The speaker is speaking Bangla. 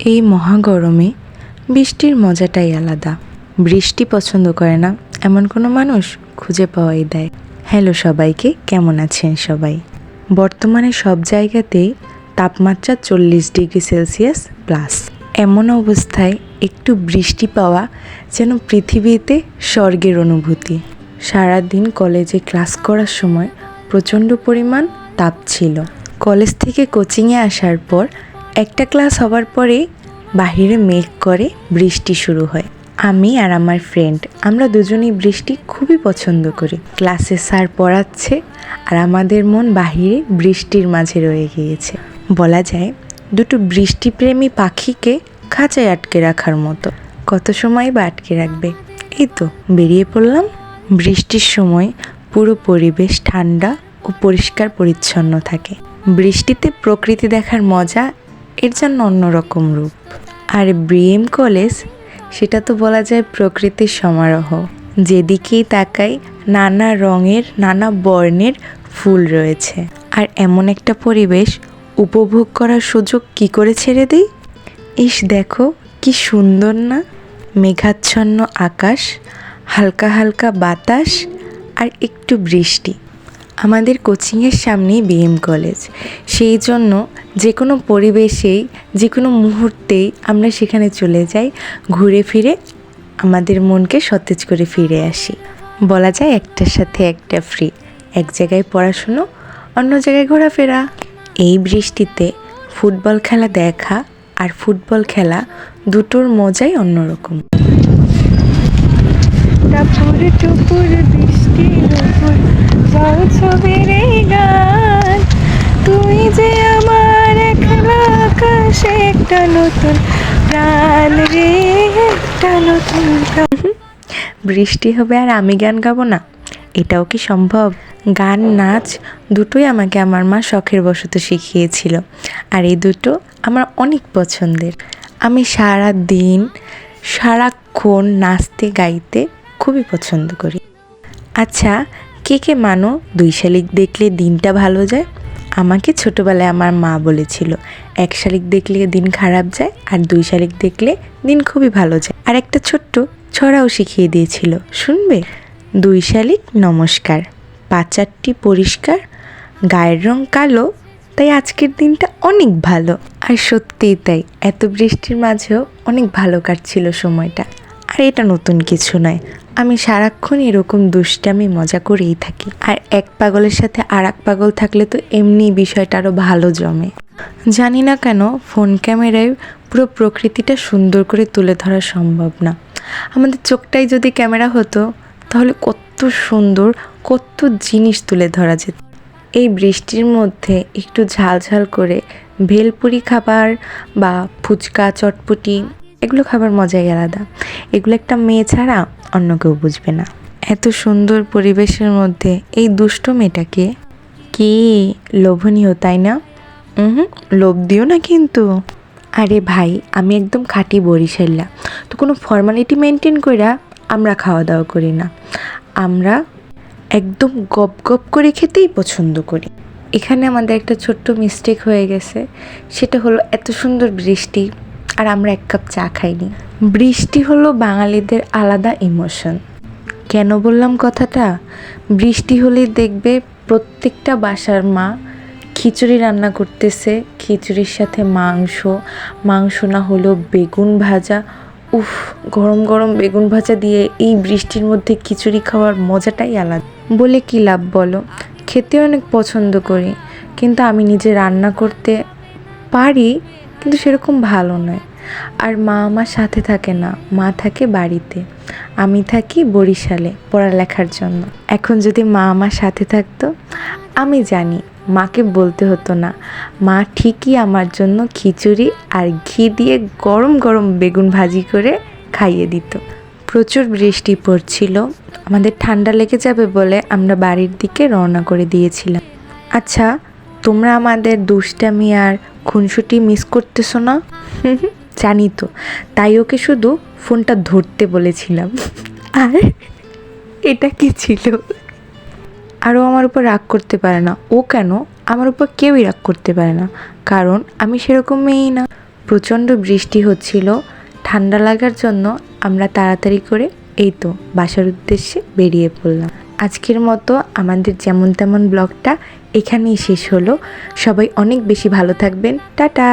এই মহা গরমে বৃষ্টির মজাটাই আলাদা। বৃষ্টি পছন্দ করে না এমন কোনো মানুষ খুঁজে পাওয়াই দেয়। হ্যালো সবাইকে, কেমন আছেন সবাই? বর্তমানে সব জায়গাতেই তাপমাত্রা 40 ডিগ্রি সেলসিয়াস প্লাস। এমন অবস্থায় একটু বৃষ্টি পাওয়া যেন পৃথিবীতে স্বর্গের অনুভূতি। সারাদিন কলেজে ক্লাস করার সময় প্রচণ্ড পরিমাণ তাপ ছিল। কলেজ থেকে কোচিংয়ে আসার পর একটা ক্লাস হবার পরেই বাহিরে মেঘ করে বৃষ্টি শুরু হয়। আমি আর আমার ফ্রেন্ড আমরা দুজনেই বৃষ্টি খুবই পছন্দ করি। ক্লাসে স্যার পড়াচ্ছে আর আমাদের মন বাহিরে বৃষ্টির মাঝে রয়ে গিয়েছে। বলা যায় দুটো বৃষ্টিপ্রেমী পাখিকে খাঁচায় আটকে রাখার মতো। কত সময় বা আটকে রাখবে? এই তো বেরিয়ে পড়লাম। বৃষ্টির সময় পুরো পরিবেশ ঠান্ডা ও পরিষ্কার পরিচ্ছন্ন থাকে। বৃষ্টিতে প্রকৃতি দেখার মজা এর জন্য অন্যরকম রূপ। আর বিএম কলেজ, সেটা তো বলা যায় প্রকৃতির সমারোহ। যেদিকেই তাকাই নানা রঙের নানা বর্ণের ফুল রয়েছে। আর এমন একটা পরিবেশ উপভোগ করার সুযোগ কি করে ছেড়ে দিই? ইস দেখো কি সুন্দর না! মেঘাচ্ছন্ন আকাশ, হালকা হালকা বাতাস আর একটু বৃষ্টি। আমাদের কোচিংয়ের সামনেই বিএম কলেজ, সেই জন্য যে কোনো পরিবেশেই যে কোনো মুহূর্তেই আমরা সেখানে চলে যাই, ঘুরে ফিরে আমাদের মনকে সতেজ করে ফিরে আসি। বলা যায় একটার সাথে একটা ফ্রি। এক জায়গায় পড়াশুনো, অন্য জায়গায় ঘোরাফেরা। এই বৃষ্টিতে ফুটবল খেলা দেখা আর ফুটবল খেলা দুটোর মজাই অন্যরকম। টাপুর টুপুর বৃষ্টির উপর গাও ছবির এই গান, তুই যে আমার একলা আকাশে একটা নতুন প্রাণ রে, একটা নতুন প্রাণ। বৃষ্টি হবে আর আমি গান গাবো না? এটাও কি সম্ভব? গান নাচ দুটোই আমাকে আমার মা শখের বশত শিখিয়েছিল, আর এই দুটো আমার অনেক পছন্দের। আমি সারা দিন সারাক্ষণ নাচতে গাইতে খুবই পছন্দ করি। আচ্ছা, কে কে মানো 2 শালিক দেখলে দিনটা ভালো যায়? আমাকে ছোটোবেলায় আমার মা বলেছিল 1 শালিক দেখলে দিন খারাপ যায় আর 2 শালিক দেখলে দিন খুবই ভালো যায়। আর একটা ছোট্ট ছড়াও শিখিয়ে দিয়েছিল, শুনবে? 2 শালিক নমস্কার, পাচারটি পরিষ্কার, গায়ের রং কালো, তাই আজকের দিনটা অনেক ভালো। আর সত্যিই তাই, এত বৃষ্টির মাঝেও অনেক ভালো কাটছিল সময়টা। আর এটা নতুন কিছু নয়, আমি সারাক্ষণ এরকম দুষ্টামি মজা করেই থাকি। আর এক পাগলের সাথে আর এক পাগল থাকলে তো এমনি বিষয়টা আরও ভালো জমে। জানি না কেন ফোন ক্যামেরায় পুরো প্রকৃতিটা সুন্দর করে তুলে ধরা সম্ভব না। আমাদের চোখটাই যদি ক্যামেরা হতো তাহলে কত সুন্দর কত জিনিস তুলে ধরা যেত। এই বৃষ্টির মধ্যে একটু ঝাল করে ভেলপুরি খাবার বা ফুচকা চটপটি, এগুলো খাবার মজাই আলাদা। এগুলো একটা মেয়ে ছাড়া অন্য কেউ বুঝবে না। এত সুন্দর পরিবেশের মধ্যে এই দুষ্ট মেয়েটাকে কি লোভনীয়, তাই না? লোভ দিও না কিন্তু। আরে ভাই, আমি একদম খাঁটি বরিশাল্লা, তো কোনো ফর্মালিটি মেনটেন কইরা আমরা খাওয়া দাওয়া করি না। আমরা একদম গপ গপ করে খেতেই পছন্দ করি। এখানে আমাদের একটা ছোট্ট মিস্টেক হয়ে গেছে, সেটা হলো এত সুন্দর বৃষ্টি আর আমরা 1 কাপ চা খাইনি। বৃষ্টি হলো বাঙালিদের আলাদা ইমোশন। কেন বললাম কথাটা? বৃষ্টি হলেই দেখবে প্রত্যেকটা বাসার মা খিচুড়ি রান্না করতেছে, খিচুড়ির সাথে মাংস না হলেও বেগুন ভাজা। উফ, গরম গরম বেগুন ভাজা দিয়ে এই বৃষ্টির মধ্যে খিচুড়ি খাওয়ার মজাটাই আলাদা। বলে কি লাভ বলো? খেতে অনেক পছন্দ করি, কিন্তু আমি নিজে রান্না করতে পারি, কিন্তু সেরকম ভালো নয়। আর মা আমার সাথে থাকে না, মা থাকে বাড়িতে, আমি থাকি বরিশালে পড়ালেখার জন্য। এখন যদি মা আমার সাথে থাকতো, আমি জানি মাকে বলতে হতো না, মা ঠিকই আমার জন্য খিচুড়ি আর ঘি দিয়ে গরম গরম বেগুন ভাজি করে খাইয়ে দিত। প্রচুর বৃষ্টি পড়ছিল, আমাদের ঠান্ডা লেগে যাবে বলে আমরা বাড়ির দিকে রওনা করে দিয়েছিলাম। আচ্ছা, তোমরা আমাদের দুষ্টামি আর খুনসুটি মিস করতেছো না? জানি তো, তাই ওকে শুধু ফোনটা ধরতে বলেছিলাম। আর এটা কি ছিল? আরও আমার উপর রাগ করতে পারে না। ও কেন, আমার উপর কেউই রাগ করতে পারে না, কারণ আমি সেরকম মেয়েই না। প্রচণ্ড বৃষ্টি হচ্ছিল। ঠান্ডা লাগার জন্য আমরা তাড়াতাড়ি করে এই তো বাসার উদ্দেশ্যে বেরিয়ে পড়লাম। আজকের মতো আমাদের যেমন তেমন ব্লগটা এখানেই শেষ হলো। সবাই অনেক বেশি ভালো থাকবেন। টাটা।